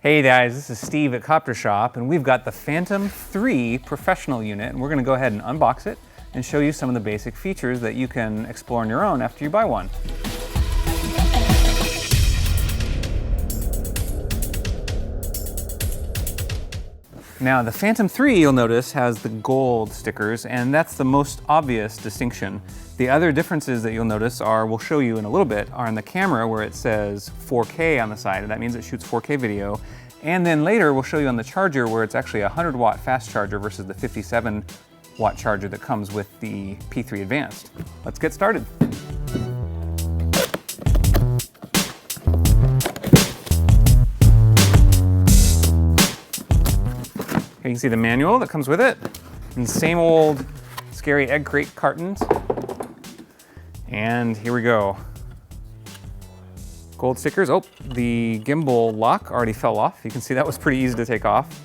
Hey guys, this is Steve at Copter Shop, and we've got the Phantom 3 professional unit, and we're going to go ahead and unbox it and show you some of the basic features that you can explore on your own after you buy one. Now, the Phantom 3, you'll notice, has the gold stickers, and that's the most obvious distinction. The other differences that you'll notice are, we'll show you in a little bit, are in the camera where it says 4K on the side, and that means it shoots 4K video. And then later, we'll show you on the charger where it's actually a 100-watt fast charger versus the 57-watt charger that comes with the P3 Advanced. Let's get started. Here you can see the manual that comes with it, and same old scary egg crate cartons. And here we go. Gold stickers. Oh, the gimbal lock already fell off. You can see that was pretty easy to take off.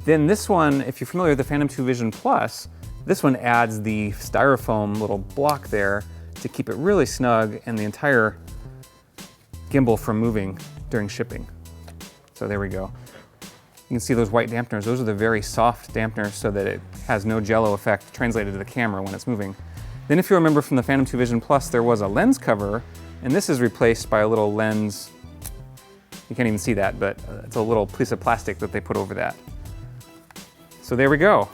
Then this one, if you're familiar with the Phantom 2 Vision Plus, this one adds the styrofoam little block there to keep it really snug and the entire gimbal from moving during shipping. So there we go. You can see those white dampeners. Those are the very soft dampeners so that it has no jello effect translated to the camera when it's moving. Then if you remember from the Phantom 2 Vision Plus, there was a lens cover, and this is replaced by a little lens. You can't even see that, but it's a little piece of plastic that they put over that. So there we go.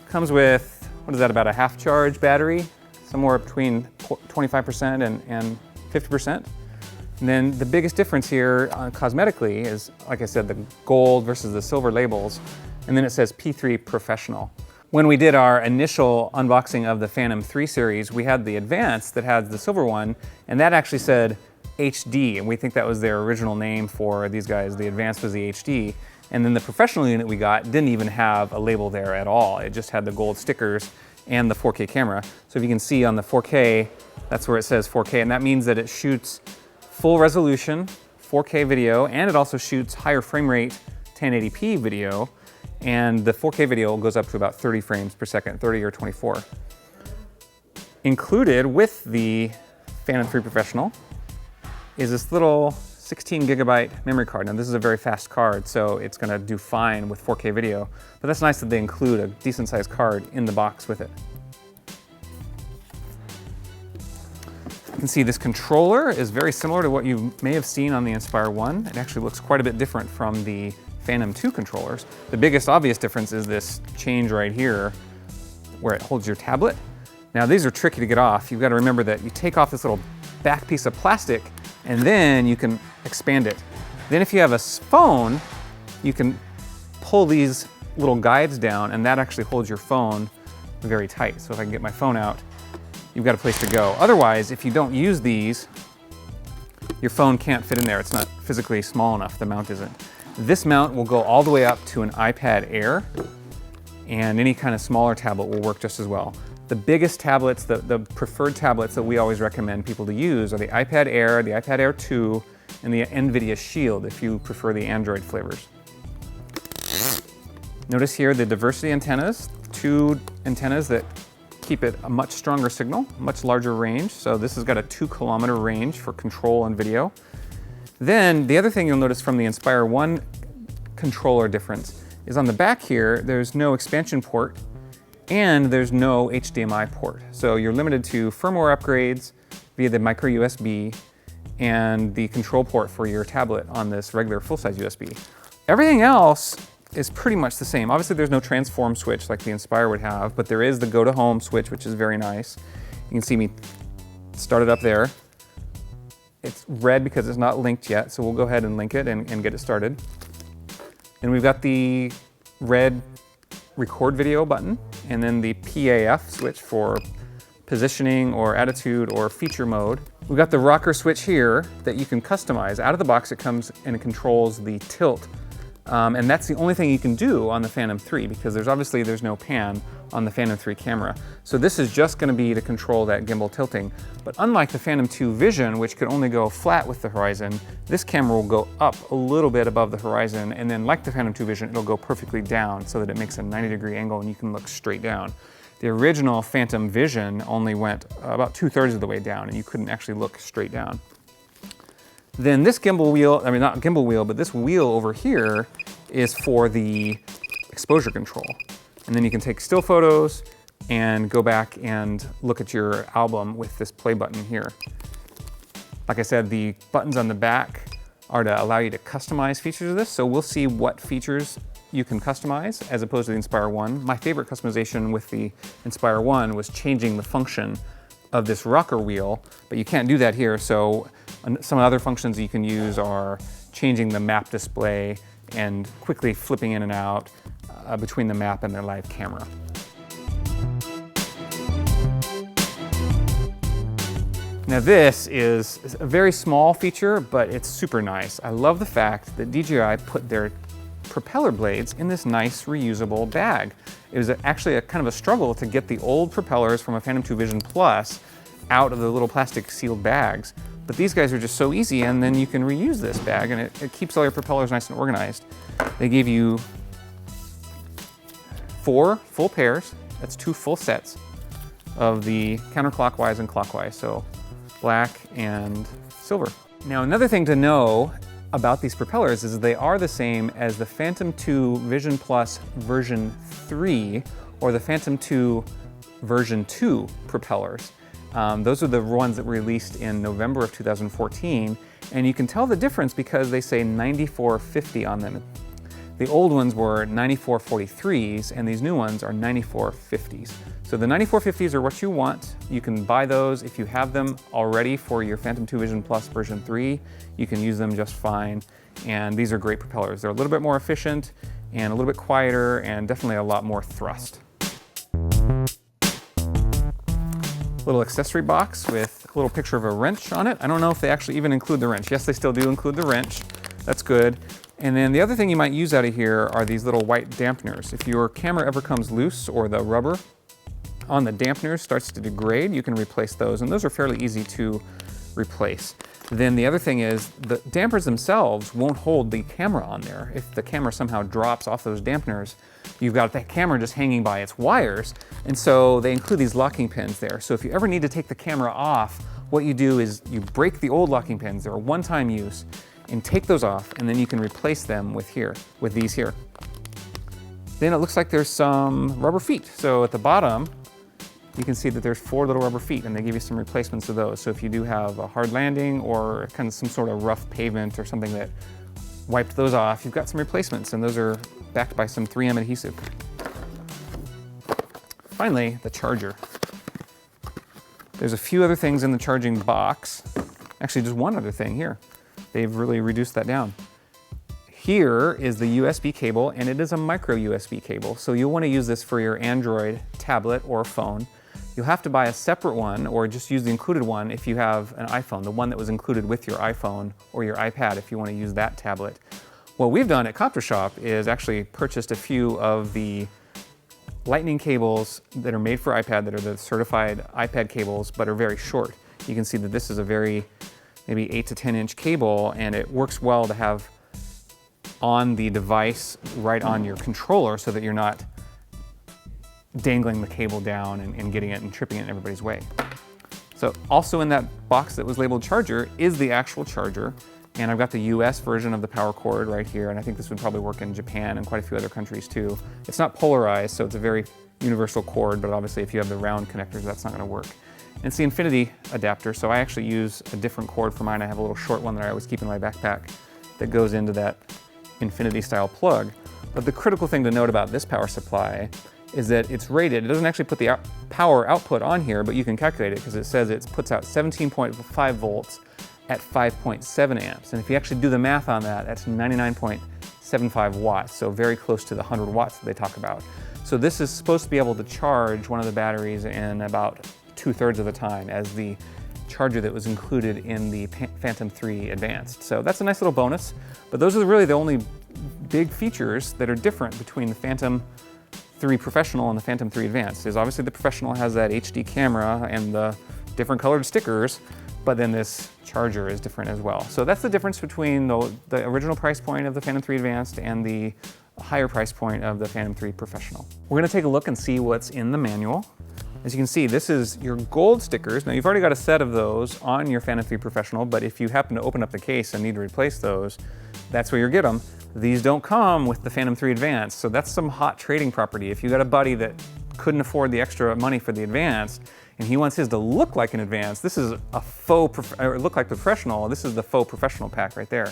Comes with, what is that, about a half charge battery? Somewhere between 25% and 50%. And then the biggest difference here cosmetically is, like I said, the gold versus the silver labels. And then it says P3 Professional. When we did our initial unboxing of the Phantom 3 series, we had the Advanced that had the silver one, and that actually said HD, and we think that was their original name for these guys. The Advanced was the HD. And then the professional unit we got didn't even have a label there at all. It just had the gold stickers and the 4K camera. So if you can see on the 4K, that's where it says 4K, and that means that it shoots full resolution 4K video, and it also shoots higher frame rate 1080p video, and the 4K video goes up to about 30 frames per second, 30 or 24. Included with the Phantom 3 Professional is this little 16 gigabyte memory card. Now this is a very fast card, so it's gonna do fine with 4K video, but that's nice that they include a decent sized card in the box with it. You can see this controller is very similar to what you may have seen on the Inspire 1. It actually looks quite a bit different from the Phantom 2 controllers. The biggest obvious difference is this change right here where it holds your tablet. Now these are tricky to get off. You've got to remember that you take off this little back piece of plastic and then you can expand it. Then if you have a phone, you can pull these little guides down and that actually holds your phone very tight. So if I can get my phone out, you've got a place to go. Otherwise, if you don't use these, your phone can't fit in there. It's not physically small enough, the mount isn't. This mount will go all the way up to an iPad Air, and any kind of smaller tablet will work just as well. The biggest tablets, the preferred tablets that we always recommend people to use are the iPad Air, the iPad Air 2, and the NVIDIA Shield if you prefer the Android flavors. Notice here the diversity antennas, 2 antennas that keep it a much stronger signal, much larger range. So this has got a 2-kilometer range for control and video. Then the other thing you'll notice from the Inspire 1 controller difference is on the back here, there's no expansion port and there's no HDMI port. So you're limited to firmware upgrades via the micro USB and the control port for your tablet on this regular full-size USB. Everything else is pretty much the same. Obviously there's no transform switch like the Inspire would have, but there is the go to home switch, which is very nice. You can see me start it up there. It's red because it's not linked yet, so we'll go ahead and link it and get it started. Then we've got the red record video button, and then the PAF switch for positioning or attitude or feature mode. We've got the rocker switch here that you can customize. Out of the box it comes and it controls the tilt. And that's the only thing you can do on the Phantom 3 because there's no pan on the Phantom 3 camera. So this is just going to be to control that gimbal tilting. But unlike the Phantom 2 Vision, which could only go flat with the horizon, this camera will go up a little bit above the horizon, and then like the Phantom 2 Vision, it'll go perfectly down so that it makes a 90-degree angle and you can look straight down. The original Phantom Vision only went about 2/3 of the way down and you couldn't actually look straight down. Then this gimbal wheel, I mean not gimbal wheel, but this wheel over here is for the exposure control. And then you can take still photos and go back and look at your album with this play button here. Like I said, the buttons on the back are to allow you to customize features of this. So we'll see what features you can customize as opposed to the Inspire 1. My favorite customization with the Inspire 1 was changing the function of this rocker wheel, but you can't do that here. So some other functions you can use are changing the map display and quickly flipping in and out between the map and the live camera. Now this is a very small feature, but it's super nice. I love the fact that DJI put their propeller blades in this nice reusable bag. It was actually a kind of a struggle to get the old propellers from a Phantom 2 Vision Plus out of the little plastic sealed bags. But these guys are just so easy, and then you can reuse this bag, and it keeps all your propellers nice and organized. They gave you 4 full pairs, that's 2 full sets of the counterclockwise and clockwise, so black and silver. Now another thing to know about these propellers is they are the same as the Phantom 2 Vision Plus version 3 or the Phantom 2 version 2 propellers. Those are the ones that were released in November of 2014, and you can tell the difference because they say 9450 on them. The old ones were 9443s, and these new ones are 9450s. So the 9450s are what you want. You can buy those if you have them already for your Phantom 2 Vision Plus version 3. You can use them just fine, and these are great propellers. They're a little bit more efficient and a little bit quieter and definitely a lot more thrust. Little accessory box with a little picture of a wrench on it. I don't know if they actually even include the wrench. Yes, they still do include the wrench. That's good. And then the other thing you might use out of here are these little white dampeners. If your camera ever comes loose or the rubber on the dampeners starts to degrade, you can replace those, and those are fairly easy to replace. Then the other thing is the dampers themselves won't hold the camera on there. If the camera somehow drops off those dampeners, you've got that camera just hanging by its wires, and so they include these locking pins there. So if you ever need to take the camera off, what you do is you break the old locking pins. They're a one-time use, and take those off, and then you can replace them with these here. Then it looks like there's some rubber feet. So at the bottom, you can see that there's 4 little rubber feet, and they give you some replacements of those. So if you do have a hard landing or kind of some sort of rough pavement or something that wiped those off, you've got some replacements, and those are backed by some 3M adhesive. Finally, the charger. There's a few other things in the charging box. Actually, just one other thing here. They've really reduced that down. Here is the USB cable, and it is a micro USB cable. So you'll want to use this for your Android tablet or phone. You'll have to buy a separate one or just use the included one if you have an iPhone, the one that was included with your iPhone or your iPad if you want to use that tablet. What we've done at Copter Shop is actually purchased a few of the lightning cables that are made for iPad that are the certified iPad cables but are very short. You can see that this is a very maybe 8 to 10 inch cable, and it works well to have on the device right on your controller so that you're not dangling the cable down and getting it and tripping it in everybody's way. So also in that box that was labeled charger is the actual charger, and I've got the US version of the power cord right here, and I think this would probably work in Japan and quite a few other countries too. It's not polarized, so it's a very universal cord, but obviously if you have the round connectors, that's not going to work. And it's the infinity adapter, so I actually use a different cord for mine. I have a little short one that I always keep in my backpack that goes into that infinity style plug. But the critical thing to note about this power supply is that it's rated. It doesn't actually put the power output on here, but you can calculate it because it says it puts out 17.5 volts at 5.7 amps. And if you actually do the math on that, that's 99.75 watts, so very close to the 100 watts that they talk about. So this is supposed to be able to charge one of the batteries in about 2/3 of the time as the charger that was included in the Phantom 3 Advanced. So that's a nice little bonus, but those are really the only big features that are different between the Phantom 3 Professional and the Phantom 3 Advanced. Is obviously the Professional has that HD camera and the different colored stickers, but then this charger is different as well. So that's the difference between the original price point of the Phantom 3 Advanced and the higher price point of the Phantom 3 Professional. We're gonna take a look and see what's in the manual. As you can see, this is your gold stickers. Now you've already got a set of those on your Phantom 3 Professional, but if you happen to open up the case and need to replace those, that's where you get them. These don't come with the Phantom 3 Advanced, so that's some hot trading property. If you got a buddy that couldn't afford the extra money for the Advanced, and he wants his to look like an Advanced, this is a faux, or look like Professional, this is the faux Professional pack right there.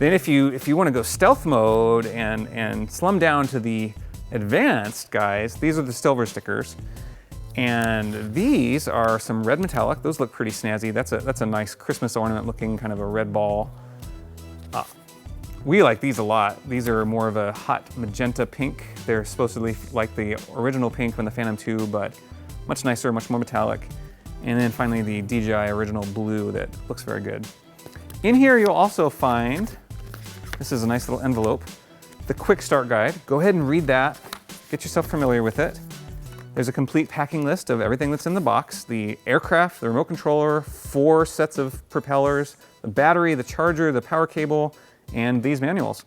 Then if you want to go stealth mode and slum down to the Advanced, guys, these are the silver stickers. And these are some red metallic. Those look pretty snazzy. That's a nice Christmas ornament looking kind of a red ball. We like these a lot. These are more of a hot magenta pink. They're supposedly like the original pink from the Phantom 2, but much nicer, much more metallic. And then finally the DJI original blue that looks very good. In here you'll also find, this is a nice little envelope, the quick start guide. Go ahead and read that, get yourself familiar with it. There's a complete packing list of everything that's in the box. The aircraft, the remote controller, 4 sets of propellers, the battery, the charger, the power cable, and these manuals.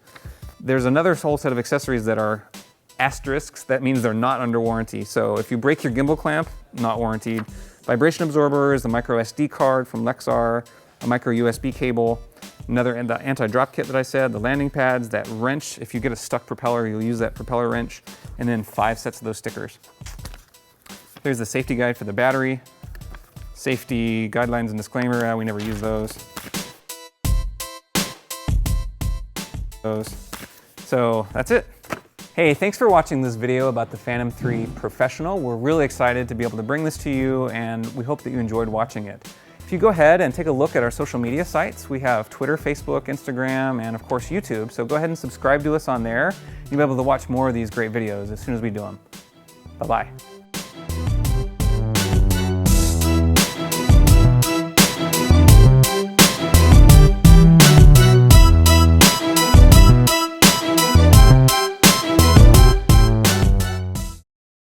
There's another whole set of accessories that are asterisks. That means they're not under warranty. So if you break your gimbal clamp, not warranted. Vibration absorbers, the micro SD card from Lexar, a micro USB cable, the anti-drop kit that I said, the landing pads, that wrench. If you get a stuck propeller, you'll use that propeller wrench, and then 5 sets of those stickers. There's the safety guide for the battery, safety guidelines and disclaimer, we never use those. So that's it. Hey, thanks for watching this video about the Phantom 3 Professional. We're really excited to be able to bring this to you, and we hope that you enjoyed watching it. If you go ahead and take a look at our social media sites, we have Twitter, Facebook, Instagram, and of course YouTube. So go ahead and subscribe to us on there. You'll be able to watch more of these great videos as soon as we do them. Bye-bye.